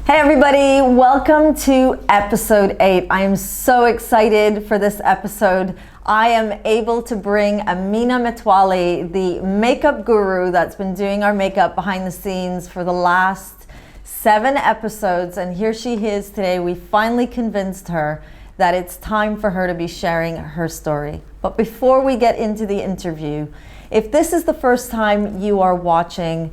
Hey everybody, welcome to episode 8. I am so excited for this episode. I am able to bring Amina Metwali, the makeup guru that's been doing our makeup behind the scenes for the last 7 episodes, and here she is today. We finally convinced her that it's time for her to be sharing her story. But before we get into the interview, if this is the first time you are watching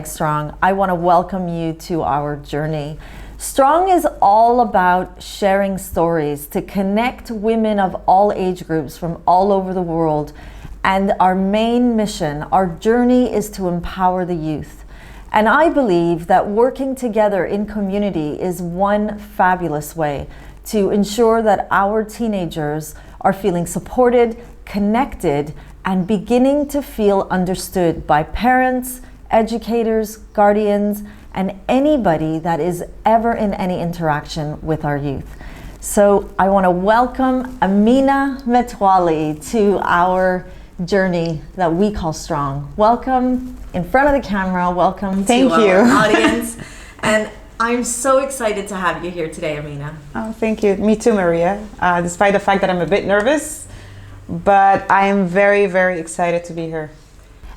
#Strong, I want to welcome you to our journey. Strong is all about sharing stories to connect women of all age groups from all over the world. And our main mission, our journey, is to empower the youth. And I believe that working together in community is one fabulous way to ensure that our teenagers are feeling supported, connected, and beginning to feel understood by parents, educators, guardians, and anybody that is ever in any interaction with our youth. So I want to welcome Amina Metwali to our journey that we call Strong. Welcome in front of the camera. Welcome Thank to you. Our audience. And I'm so excited to have you here today, Amina. Oh, thank you. Me too, Maria. Despite the fact that I'm a bit nervous, but I am very, very excited to be here.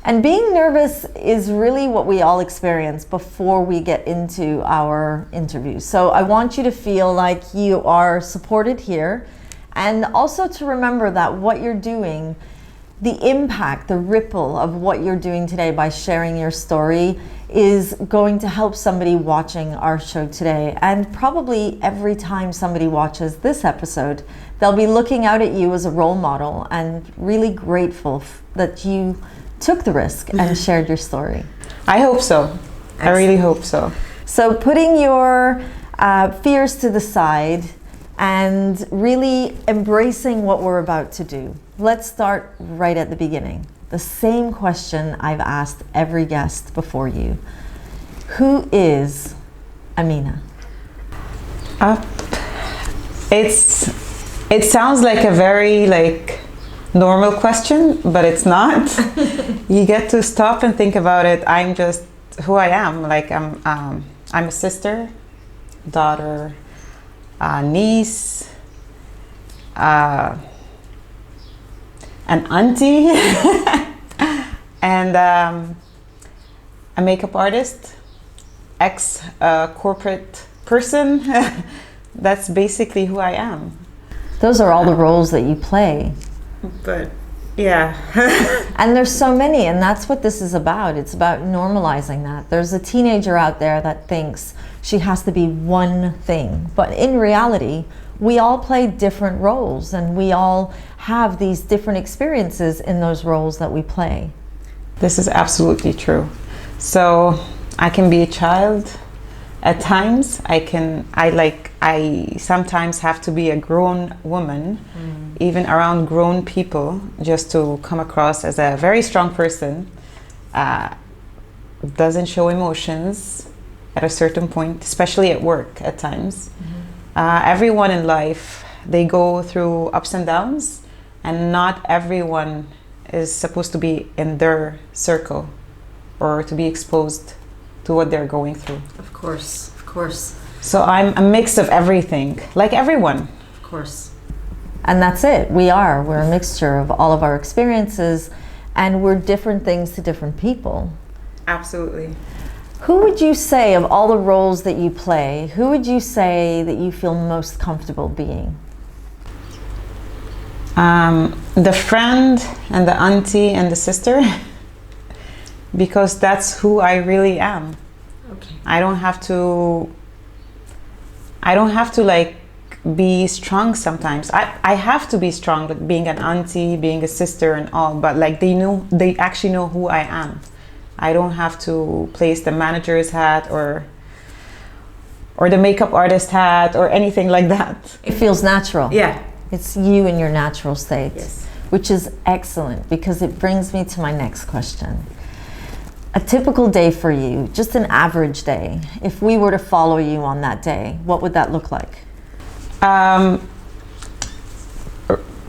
And being nervous is really what we all experience before we get into our interview. So I want you to feel like you are supported here, and also to remember that what you're doing, the impact, the ripple of what you're doing today by sharing your story is going to help somebody watching our show today. And probably every time somebody watches this episode, they'll be looking out at you as a role model and really grateful that you took the risk and shared your story. I hope so. Excellent. I really hope so. So putting your fears to the side and really embracing what we're about to do, let's start right at the beginning. The same question I've asked every guest before you. Who is Amina? It sounds like a very normal question, but it's not. You get to stop and think about it. I'm just who I am. I'm a sister, daughter, niece, an auntie, and a makeup artist, ex-corporate person. That's basically who I am. Those are all the roles that you play. But yeah. And there's so many, and that's what this is about. It's about normalizing that. There's a teenager out there that thinks she has to be one thing, but in reality, we all play different roles, and we all have these different experiences in those roles that we play. This is absolutely true. So I can be a child at times. I sometimes have to be a grown woman, even around grown people, just to come across as a very strong person. Doesn't show emotions at a certain point, especially at work at times. Everyone in life, they go through ups and downs, and not everyone is supposed to be in their circle or to be exposed to what they're going through. Of course, of course. So I'm a mix of everything, like everyone. Of course. And that's it. We're a mixture of all of our experiences, and we're different things to different people. Absolutely. Who would you say, of all the roles that you play, who would you say that you feel most comfortable being? The friend and the auntie and the sister, because that's who I really am. Okay. I don't have to be strong sometimes. I have to be strong, like being an auntie, being a sister and all, but they actually know who I am. I don't have to place the manager's hat or the makeup artist hat or anything like that. It feels natural. Yeah. It's you in your natural state. Yes. Which is excellent, because it brings me to my next question. A typical day for you, just an average day, if we were to follow you on that day, what would that look like?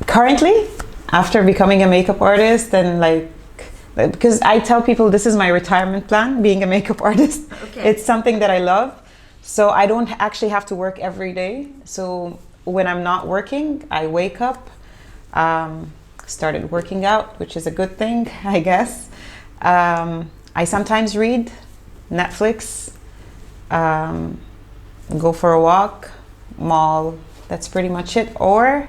Currently, after becoming a makeup artist, and because I tell people this is my retirement plan, being a makeup artist. Okay. It's something that I love. So I don't actually have to work every day. So when I'm not working, I wake up, started working out, which is a good thing, I guess. I sometimes read Netflix, go for a walk, mall. That's pretty much it. Or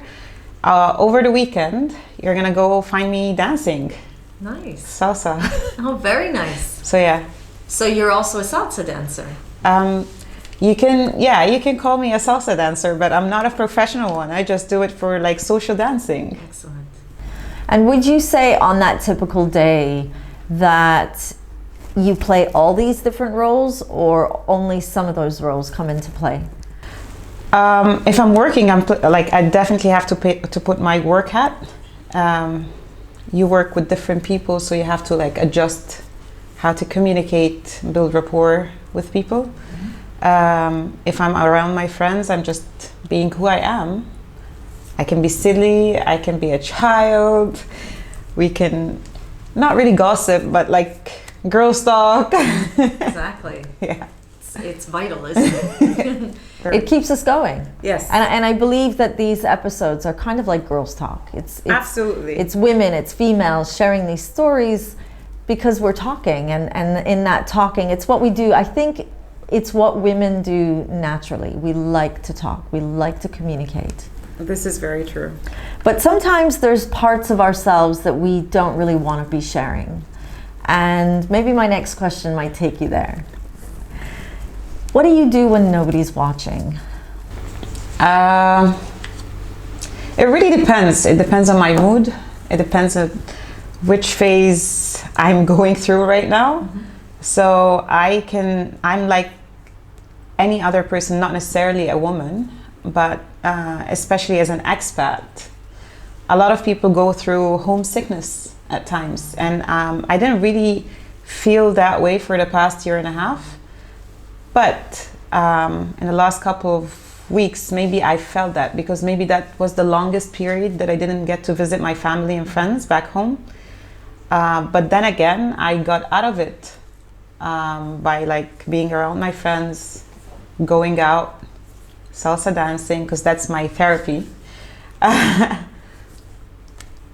over the weekend, you're gonna go find me dancing. Nice. Salsa. Oh, very nice. So yeah. So you're also a salsa dancer? You can call me a salsa dancer, but I'm not a professional one. I just do it for like social dancing. Excellent. And would you say on that typical day that you play all these different roles, or only some of those roles come into play? If I'm working, I definitely have to put my work hat. You work with different people, so you have to like adjust how to communicate, build rapport with people. If I'm around my friends, I'm just being who I am. I can be silly, I can be a child. We can not really gossip, but like girls talk. Exactly. Yeah. It's vital, isn't it? It keeps us going. Yes. And I believe that these episodes are kind of like girls talk. It's Absolutely. It's women, it's females sharing these stories because we're talking, and in that talking, it's what we do. I think it's what women do naturally. We like to talk. We like to communicate. This is very true. But sometimes there's parts of ourselves that we don't really want to be sharing. And maybe my next question might take you there. What do you do when nobody's watching? It really depends. It depends on my mood. It depends on which phase I'm going through right now. Mm-hmm. So I'm like any other person, not necessarily a woman, but especially as an expat. A lot of people go through homesickness at times. And I didn't really feel that way for the past year and a half. But in the last couple of weeks, maybe I felt that, because maybe that was the longest period that I didn't get to visit my family and friends back home. But then again, I got out of it by like being around my friends, going out, salsa dancing, because that's my therapy.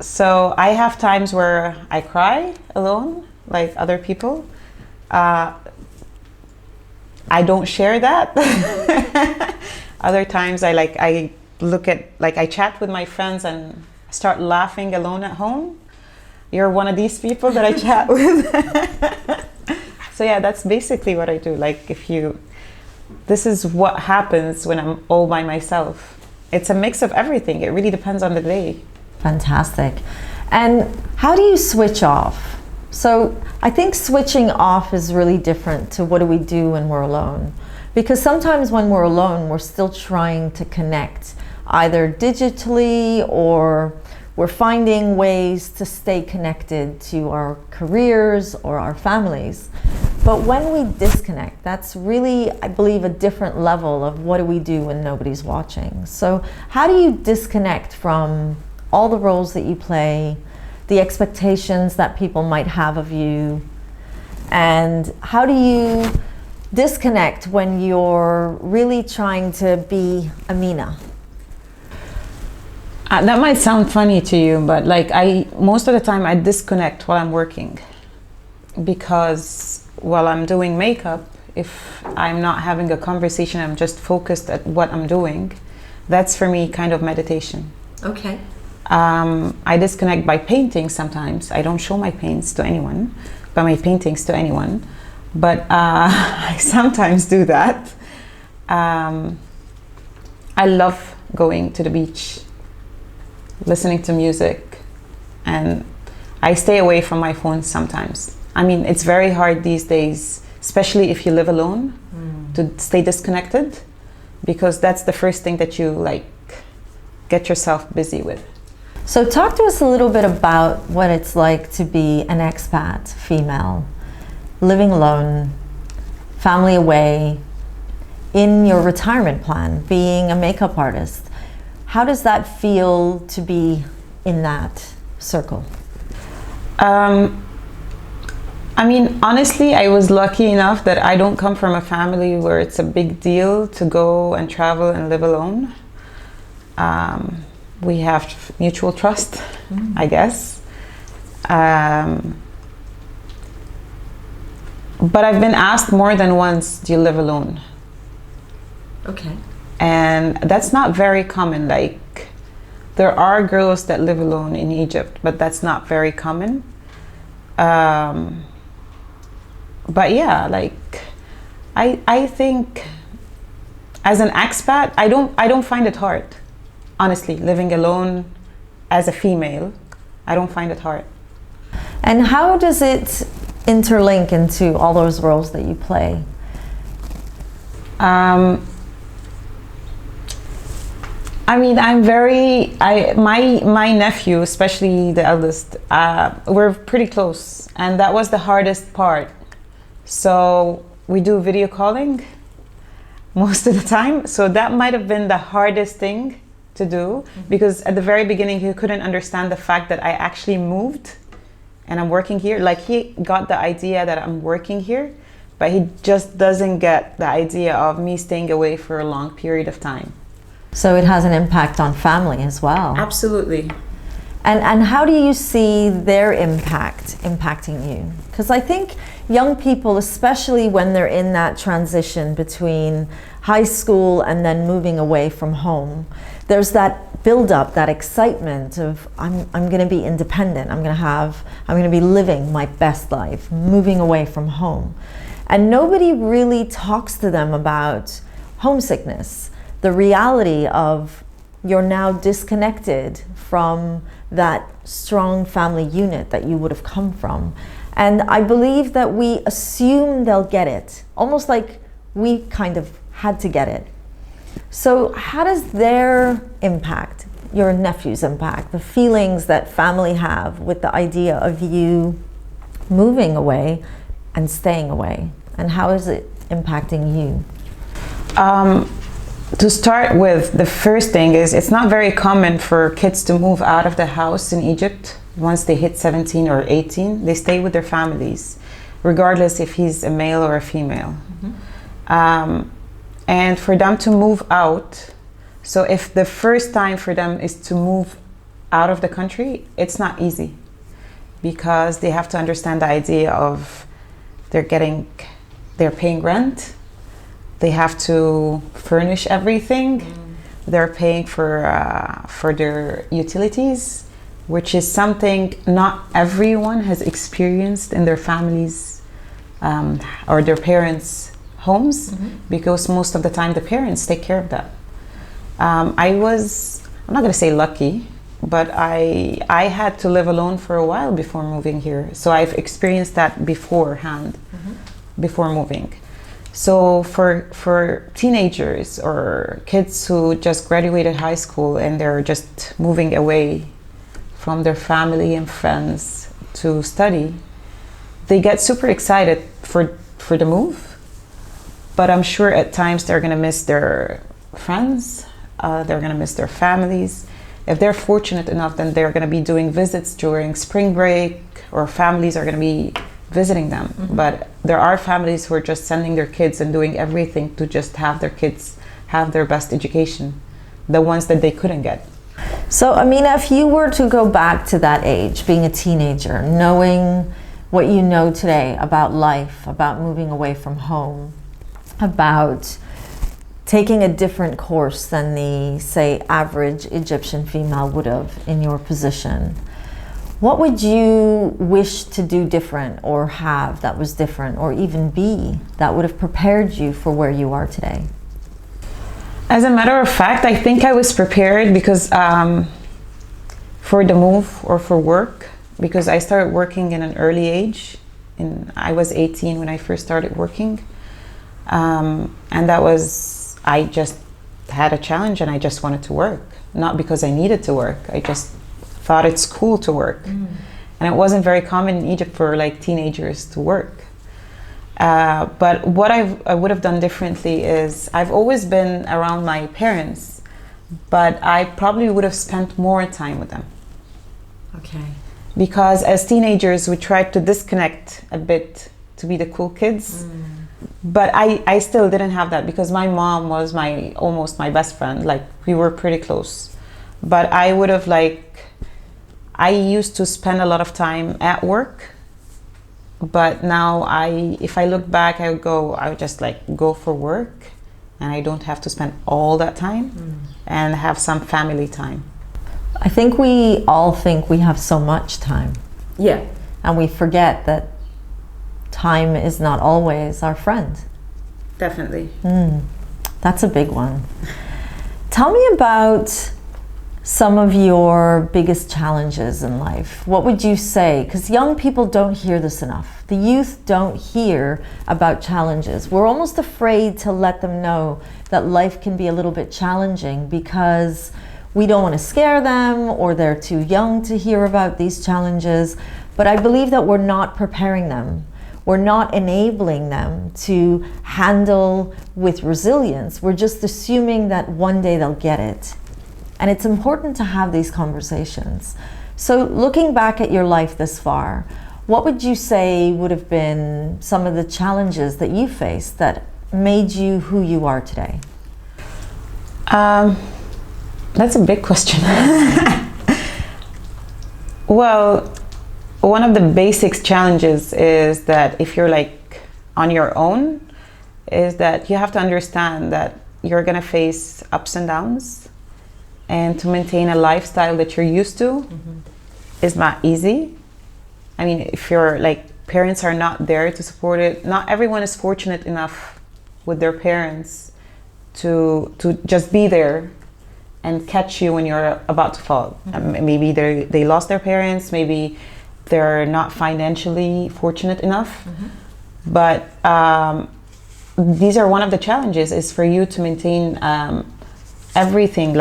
So I have times where I cry alone, like other people. I don't share that. Other times I chat with my friends and start laughing alone at home. You're one of these people that I chat with. So yeah, that's basically what I do. Like this is what happens when I'm all by myself. It's a mix of everything. It really depends on the day. Fantastic. And how do you switch off? So I think switching off is really different to what do we do when we're alone. Because sometimes when we're alone, we're still trying to connect, either digitally, or we're finding ways to stay connected to our careers or our families. But when we disconnect, that's really, I believe, a different level of what do we do when nobody's watching. So how do you disconnect from all the roles that you play, the expectations that people might have of you, and how do you disconnect when you're really trying to be Amina? That might sound funny to you, but like most of the time I disconnect while I'm working, because while I'm doing makeup, if I'm not having a conversation, I'm just focused at what I'm doing. That's for me kind of meditation. Okay. I disconnect by painting sometimes. I don't show my paintings to anyone, but I sometimes do that. I love going to the beach, listening to music, and I stay away from my phone sometimes. I mean, it's very hard these days, especially if you live alone, to stay disconnected, because that's the first thing that you like get yourself busy with. So talk to us a little bit about what it's like to be an expat female, living alone, family away, in your retirement plan, being a makeup artist. How does that feel to be in that circle? I mean, honestly, I was lucky enough that I don't come from a family where it's a big deal to go and travel and live alone. We have mutual trust, I guess. But I've been asked more than once, do you live alone? Okay. And that's not very common. Like, there are girls that live alone in Egypt, but that's not very common. But yeah, like, I think as an expat, I don't find it hard. Honestly, living alone as a female, I don't find it hard. And how does it interlink into all those roles that you play? I mean, my nephew, especially the eldest, we're pretty close, and that was the hardest part. So we do video calling most of the time. So that might have been the hardest thing to do, because at the very beginning he couldn't understand the fact that I actually moved and I'm working here. Like, he got the idea that I'm working here, but he just doesn't get the idea of me staying away for a long period of time. So it has an impact on family as well. Absolutely. And how do you see their impact impacting you? Because I think young people, especially when they're in that transition between high school and then moving away from home, there's that build-up, that excitement of I'm going to be independent. I'm going to be living my best life, moving away from home, and nobody really talks to them about homesickness, the reality of you're now disconnected from that strong family unit that you would have come from. And I believe that we assume they'll get it, almost like we kind of had to get it. So how does their impact, your nephew's impact, the feelings that family have with the idea of you moving away and staying away, and how is it impacting you? To start with, the first thing is, it's not very common for kids to move out of the house in Egypt. Once they hit 17 or 18, they stay with their families, regardless if he's a male or a female. And for them to move out, so if the first time for them is to move out of the country, it's not easy, because they have to understand the idea of they're paying rent, they have to furnish everything, they're paying for their utilities, which is something not everyone has experienced in their families or their parents' homes, because most of the time the parents take care of that. I'm not going to say lucky, but I had to live alone for a while before moving here. So I've experienced that beforehand, before moving. So for teenagers or kids who just graduated high school and they're just moving away from their family and friends to study, they get super excited for the move. But I'm sure at times they're going to miss their friends, they're going to miss their families. If they're fortunate enough, then they're going to be doing visits during spring break, or families are going to be visiting them. But there are families who are just sending their kids and doing everything to just have their kids have their best education, the ones that they couldn't get. So Amina, if you were to go back to that age, being a teenager, knowing what you know today about life, about moving away from home, about taking a different course than the, say, average Egyptian female would have in your position, what would you wish to do different, or have that was different, or even be that would have prepared you for where you are today? As a matter of fact, I think I was prepared because for the move or for work, because I started working in an early age. I was 18 when I first started working. And that was, I just had a challenge and I just wanted to work. Not because I needed to work, I just thought it's cool to work. And it wasn't very common in Egypt for like teenagers to work. But what I would have done differently is, I've always been around my parents, but I probably would have spent more time with them. Okay. because as teenagers we tried to disconnect a bit to be the cool kids. But I still didn't have that because my mom was almost my best friend. Like, we were pretty close. But I would have I used to spend a lot of time at work. But now if I look back, I would just go for work, and I don't have to spend all that time and have some family time. I think we all think we have so much time. Yeah. And we forget that time is not always our friend. Definitely. That's a big one. Tell me about some of your biggest challenges in life. What would you say? Because young people don't hear this enough. The youth don't hear about challenges. We're almost afraid to let them know that life can be a little bit challenging because we don't want to scare them, or they're too young to hear about these challenges. But I believe that we're not preparing them. We're not enabling them to handle with resilience. We're just assuming that one day they'll get it. And it's important to have these conversations. So looking back at your life this far, what would you say would have been some of the challenges that you faced that made you who you are today? That's a big question. Well, one of the basic challenges is that if you're on your own, is that you have to understand that you're gonna face ups and downs, and to maintain a lifestyle that you're used to is not easy. I mean, if your parents are not there to support it, not everyone is fortunate enough with their parents to just be there and catch you when you're about to fall. Maybe they lost their parents, maybe they're not financially fortunate enough. But these are one of the challenges, is for you to maintain everything.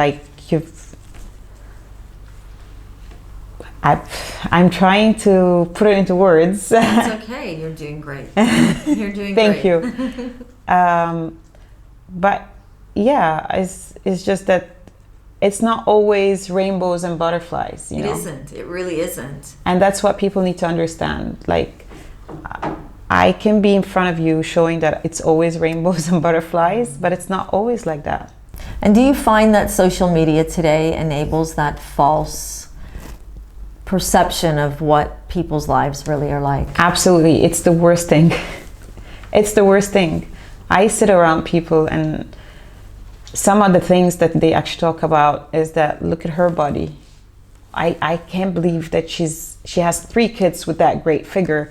I'm trying to put it into words. It's okay. You're doing great. You're doing Thank great. you. But yeah, it's just that it's not always rainbows and butterflies, you know? It isn't. It really isn't. And that's what people need to understand. I can be in front of you showing that it's always rainbows and butterflies, but it's not always like that. And do you find that social media today enables that false perception of what people's lives really are like? Absolutely. It's the worst thing. It's the worst thing. I sit around people, and some of the things that they actually talk about is that, look at her body. I can't believe that she has 3 kids with that great figure,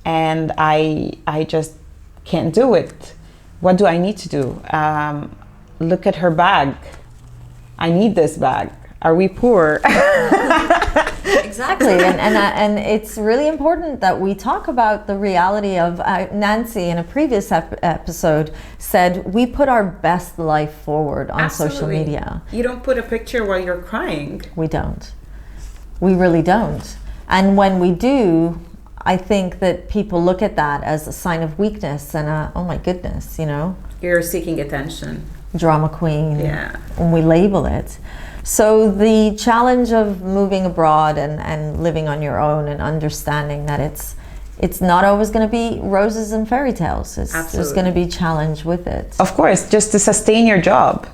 and I just can't do it. What do I need to do? Look at her bag. I need this bag. Are we poor? Exactly. And it's really important that we talk about the reality of Nancy in a previous episode said we put our best life forward on social media. You don't put a picture while you're crying. We don't. We really don't. And when we do, I think that people look at that as a sign of weakness and oh my goodness, you know. You're seeking attention. Drama queen. Yeah. And we label it. So the challenge of moving abroad and living on your own and understanding that it's not always going to be roses and fairy tales. There's going to be challenge with it. Of course, just to sustain your job.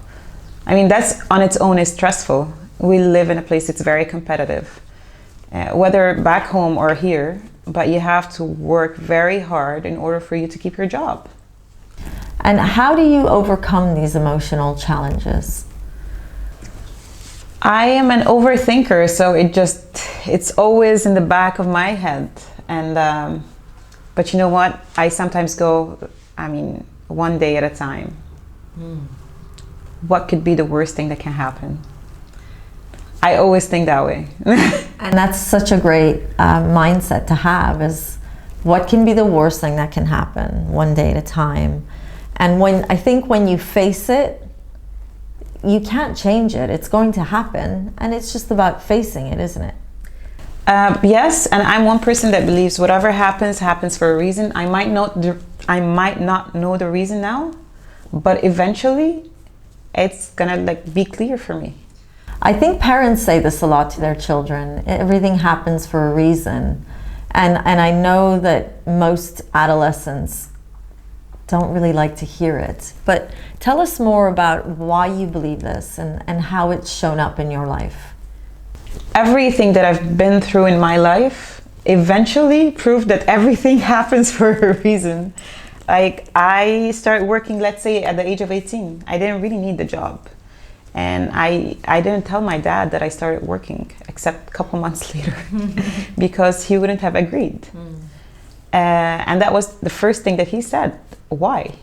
I mean, that's on its own is stressful. We live in a place that's very competitive, whether back home or here, but you have to work very hard in order for you to keep your job. And how do you overcome these emotional challenges? I am an overthinker, so it's always in the back of my head. And but you know what? I sometimes go, one day at a time. What could be the worst thing that can happen? I always think that way. And that's such a great mindset to have, is what can be the worst thing that can happen, one day at a time. And I think when you face it, you can't change it. It's going to happen, and it's just about facing it, isn't it? Yes, and I'm one person that believes whatever happens for a reason. I might not know the reason now, but eventually it's gonna be clear for me. I think parents say this a lot to their children. Everything happens for a reason. And I know that most adolescents don't really like to hear it. But tell us more about why you believe this and how it's shown up in your life. Everything that I've been through in my life eventually proved that everything happens for a reason. Like, I started working, let's say, at the age of 18. I didn't really need the job. And I didn't tell my dad that I started working, except a couple months later, because he wouldn't have agreed. And that was the first thing that he said. Why?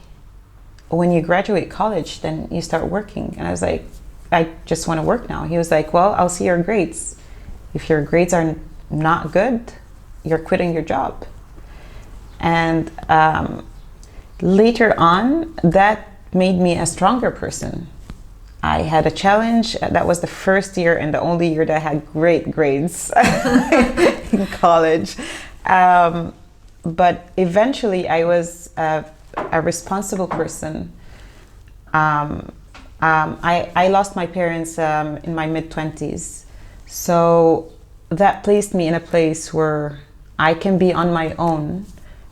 When you graduate college, then you start working. And I was like, I just want to work now. He was like, well, I'll see your grades. If your grades are not good, you're quitting your job. And later on, that made me a stronger person. I had a challenge. That was the first year and the only year that I had great grades in college. But eventually I was a responsible person. I lost my parents in my mid-20s. So that placed me in a place where I can be on my own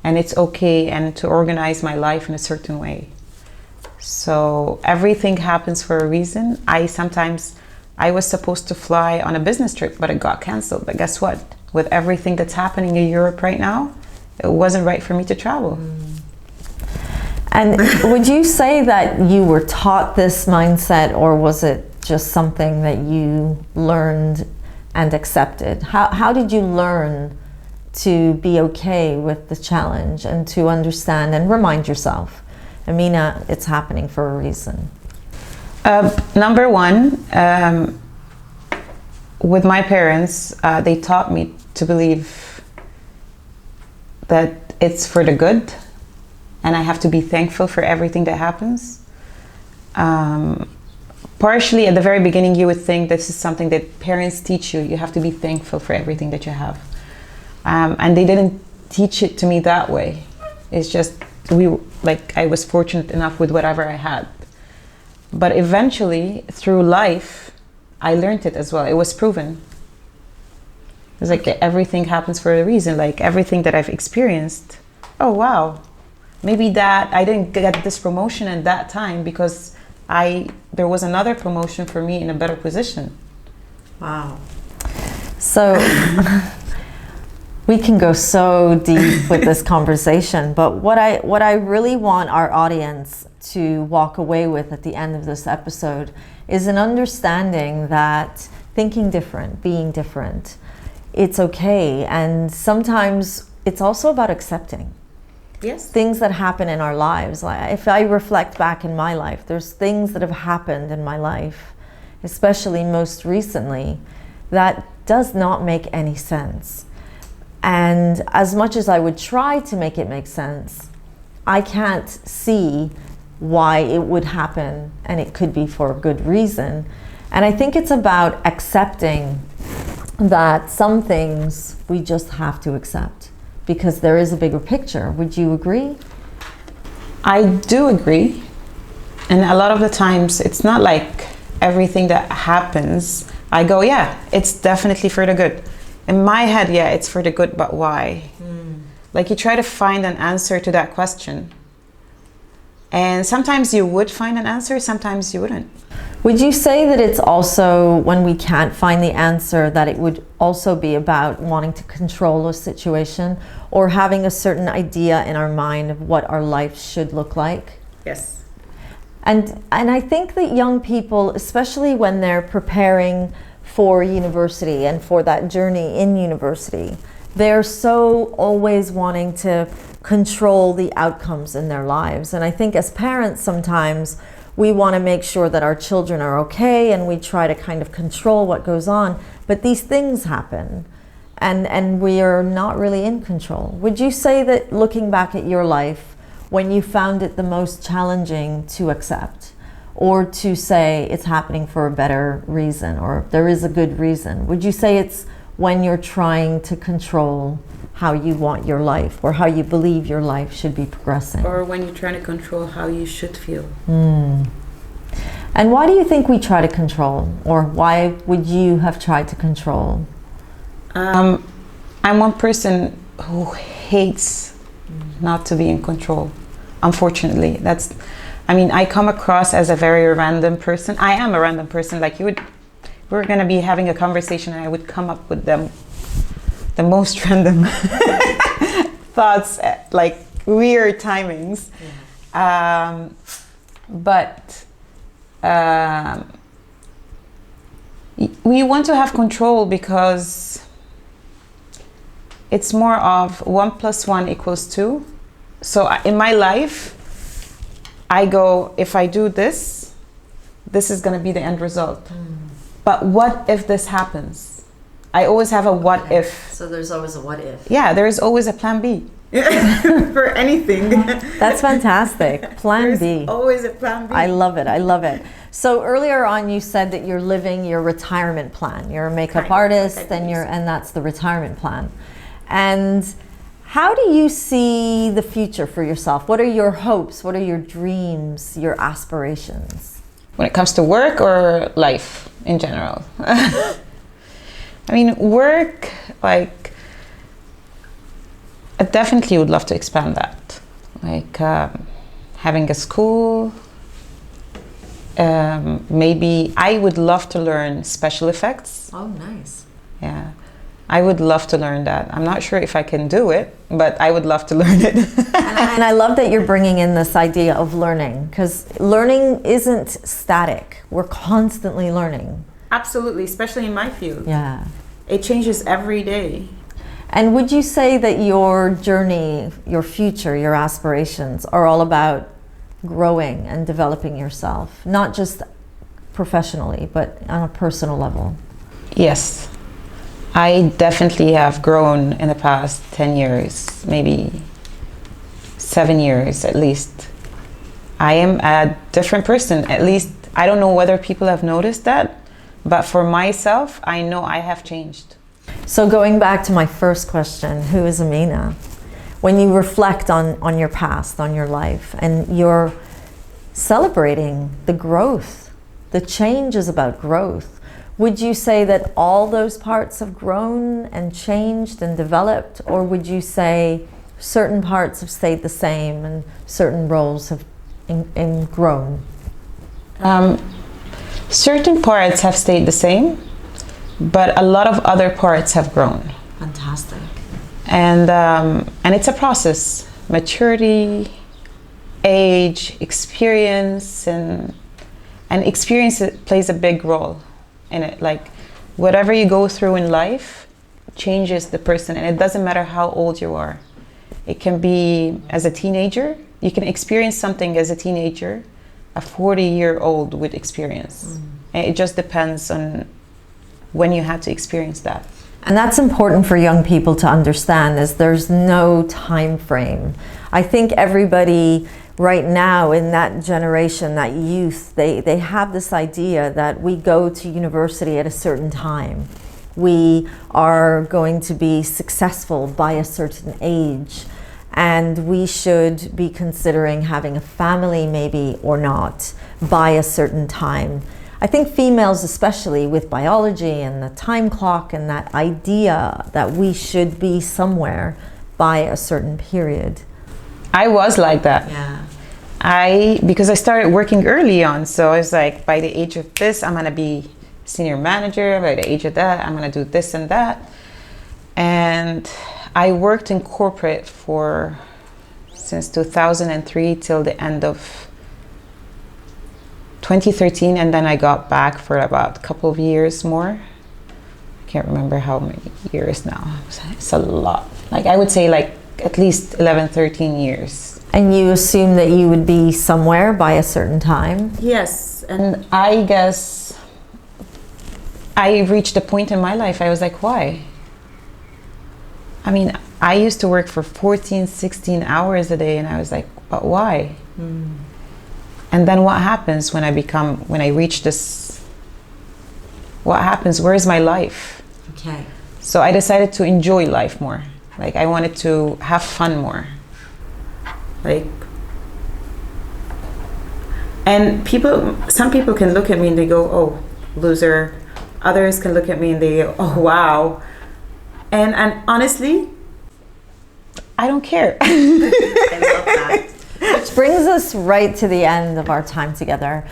and it's okay, and to organize my life in a certain way. So everything happens for a reason. I was supposed to fly on a business trip, but it got canceled. But guess what? With everything that's happening in Europe right now, it wasn't right for me to travel. And would you say that you were taught this mindset, or was it just something that you learned and accepted? How did you learn to be okay with the challenge and to understand and remind yourself, Amina, it's happening for a reason? Number one, with my parents, they taught me to believe that it's for the good, and I have to be thankful for everything that happens. Partially, at the very beginning, you would think this is something that parents teach you. You have to be thankful for everything that you have. And they didn't teach it to me that way. It's just, I was fortunate enough with whatever I had. But eventually, through life, I learned it as well. It was proven. It's like everything happens for a reason. Like everything that I've experienced, oh wow, maybe that I didn't get this promotion at that time because there was another promotion for me in a better position. Wow. So we can go so deep with this conversation, but what I really want our audience to walk away with at the end of this episode is an understanding that thinking different, being different, it's okay. And sometimes it's also about accepting. Yes. Things that happen in our lives. Like if I reflect back in my life, there's things that have happened in my life, especially most recently, that does not make any sense. And as much as I would try to make it make sense, I can't see why it would happen, and it could be for a good reason. And I think it's about accepting that some things we just have to accept because there is a bigger picture. Would you agree? I do agree. And a lot of the times it's not like everything that happens, I go, yeah, it's definitely for the good. In my head, yeah, it's for the good, but why? Like you try to find an answer to that question. And sometimes you would find an answer, sometimes you wouldn't. Would you say that it's also, when we can't find the answer, that it would also be about wanting to control a situation or having a certain idea in our mind of what our life should look like? Yes. And I think that young people, especially when they're preparing for university and for that journey in university, they're so always wanting to control the outcomes in their lives. And I think as parents sometimes we want to make sure that our children are okay, and we try to kind of control what goes on, but these things happen and we are not really in control. Would you say that looking back at your life, when you found it the most challenging to accept or to say it's happening for a better reason or there is a good reason, would you say it's when you're trying to control how you want your life or how you believe your life should be progressing? Or when you're trying to control how you should feel. And why do you think we try to control? Or why would you have tried to control? I'm one person who hates not to be in control. Unfortunately, I come across as a very random person. I am a random person. Like we're gonna be having a conversation and I would come up with the most random thoughts at like weird timings. But we want to have control because it's more of 1 + 1 = 2. So in my life, I go, if I do this, this is going to be the end result. But what if this happens? I always have a what if. So there's always a what if. Yeah, there is always a plan B. For anything. That's fantastic. Plan B. Always a plan B. I love it. I love it. So earlier on, you said that you're living your retirement plan. You're a makeup artist, and that's the retirement plan. And how do you see the future for yourself? What are your hopes? What are your dreams? Your aspirations? When it comes to work or life in general? I mean, work, like, I definitely would love to expand that. Like having a school. Maybe I would love to learn special effects. Oh, nice. Yeah, I would love to learn that. I'm not sure if I can do it, but I would love to learn it. And I love that you're bringing in this idea of learning, because learning isn't static. We're constantly learning. Absolutely, especially in my field. Yeah. It changes every day. And would you say that your journey, your future, your aspirations are all about growing and developing yourself, not just professionally, but on a personal level? Yes, I definitely have grown in the past 10 years, maybe 7 years at least. I am a different person. At least, I don't know whether people have noticed that, but for myself, I know I have changed. So going back to my first question, who is Amina? When you reflect on your past, on your life, and you're celebrating the growth, the change is about growth, would you say that all those parts have grown and changed and developed, or would you say certain parts have stayed the same and certain roles have grown? Certain parts have stayed the same, but a lot of other parts have grown. Fantastic. And it's a process. Maturity, age, experience, and experience plays a big role in it. Like whatever you go through in life changes the person, and it doesn't matter how old you are. It can be as a teenager. You can experience something as a teenager a 40-year-old would experience. And it just depends on when you had to experience that. And that's important for young people to understand, is there's no time frame. I think everybody right now in that generation, that youth, they have this idea that we go to university at a certain time. We are going to be successful by a certain age, and we should be considering having a family maybe or not by a certain time. I think females, especially with biology and the time clock and that idea that we should be somewhere by a certain period. I was like that. Yeah. Because I started working early on, so I was like, by the age of this, I'm gonna be senior manager. By the age of that, I'm gonna do this and that. And I worked in corporate since 2003 till the end of 2013, and then I got back for about a couple of years more. I can't remember how many years now. It's a lot. Like I would say like at least 11, 13 years. And you assume that you would be somewhere by a certain time? Yes. And I guess I reached a point in my life, I was like, why? I mean, I used to work for 14, 16 hours a day, and I was like, but why? And then what happens when I reach this? What happens? Where's my life? Okay. So I decided to enjoy life more. Like I wanted to have fun more. Like And some people can look at me and they go, "Oh, loser." Others can look at me and they go, "Oh, wow." And honestly, I don't care. I love that. Which brings us right to the end of our time together.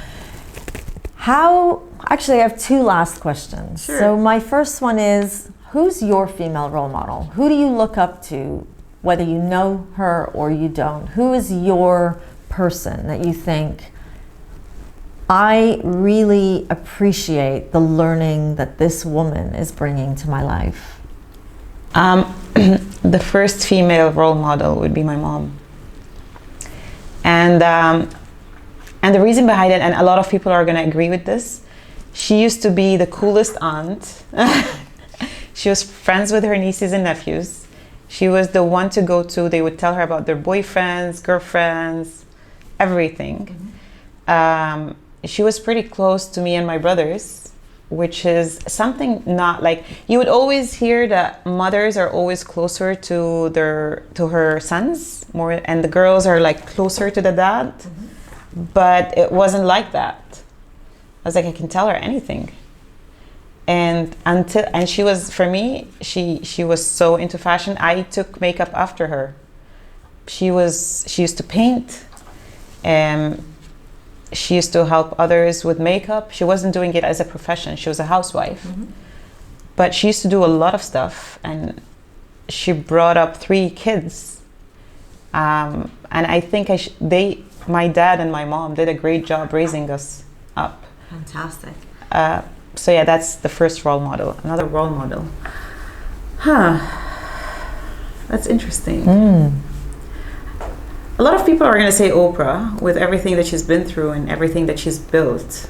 Actually, I have two last questions. Sure. So my first one is, who's your female role model? Who do you look up to, whether you know her or you don't? Who is your person that you think, I really appreciate the learning that this woman is bringing to my life? The first female role model would be my mom. And the reason behind it, and a lot of people are going to agree with this, she used to be the coolest aunt. She was friends with her nieces and nephews. She was the one to go to. They would tell her about their boyfriends, girlfriends, everything. She was pretty close to me and my brothers, which is something not like, you would always hear that mothers are always closer to her sons more, and the girls are like closer to the dad. But it wasn't like that. I was like, I can tell her anything. And she was, for me, she was so into fashion. I took makeup after her. She used to paint. She used to help others with makeup. She wasn't doing it as a profession. She was a housewife. But she used to do a lot of stuff, and she brought up 3 kids. And I think my dad and my mom did a great job raising us up. Fantastic. So yeah, that's the first role model. Another role model. That's interesting. A lot of people are going to say Oprah, with everything that she's been through and everything that she's built.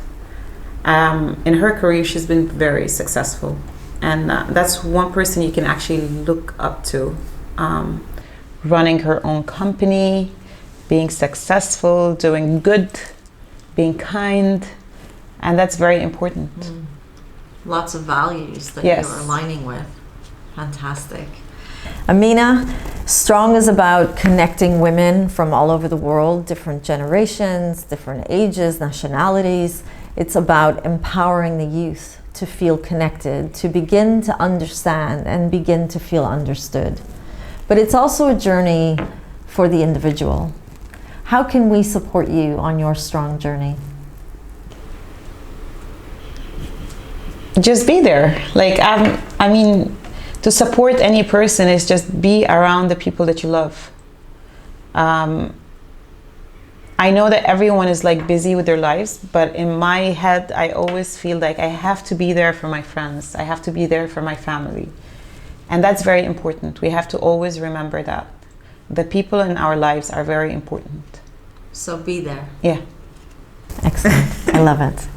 In her career, she's been very successful. And that's one person you can actually look up to. Running her own company, being successful, doing good, being kind. And that's very important. Lots of values that Yes. you're aligning with. Fantastic. Amina, Strong is about connecting women from all over the world, different generations, different ages, nationalities. It's about empowering the youth to feel connected, to begin to understand and begin to feel understood. But it's also a journey for the individual. How can we support you on your Strong journey? Just be there. Like, I mean, to support any person is just be around the people that you love. I know that everyone is like busy with their lives, but in my head, I always feel like I have to be there for my friends. I have to be there for my family. And that's very important. We have to always remember that. The people in our lives are very important. So be there. Yeah. Excellent. I love it.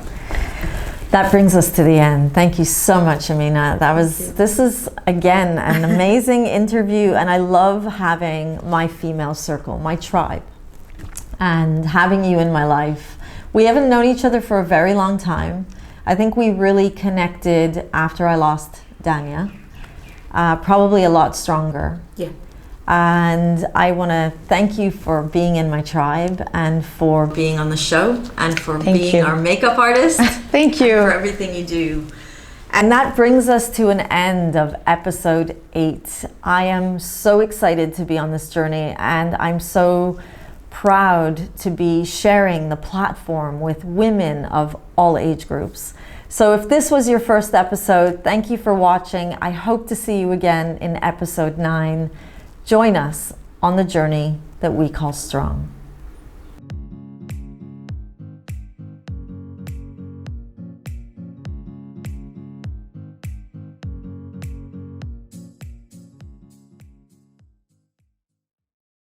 That brings us to the end. Thank you so much, Amina. This is again an amazing interview, and I love having my female circle, my tribe, and having you in my life. We haven't known each other for a very long time. I think we really connected after I lost Dania, probably a lot stronger. Yeah. And I want to thank you for being in my tribe and for Being on the show and for Thank being you. our makeup artist. Thank you. For everything you do. And that brings us to an end of episode 8. I am so excited to be on this journey, and I'm so proud to be sharing the platform with women of all age groups. So if this was your first episode, thank you for watching. I hope to see you again in episode 9. Join us on the journey that we call Strong.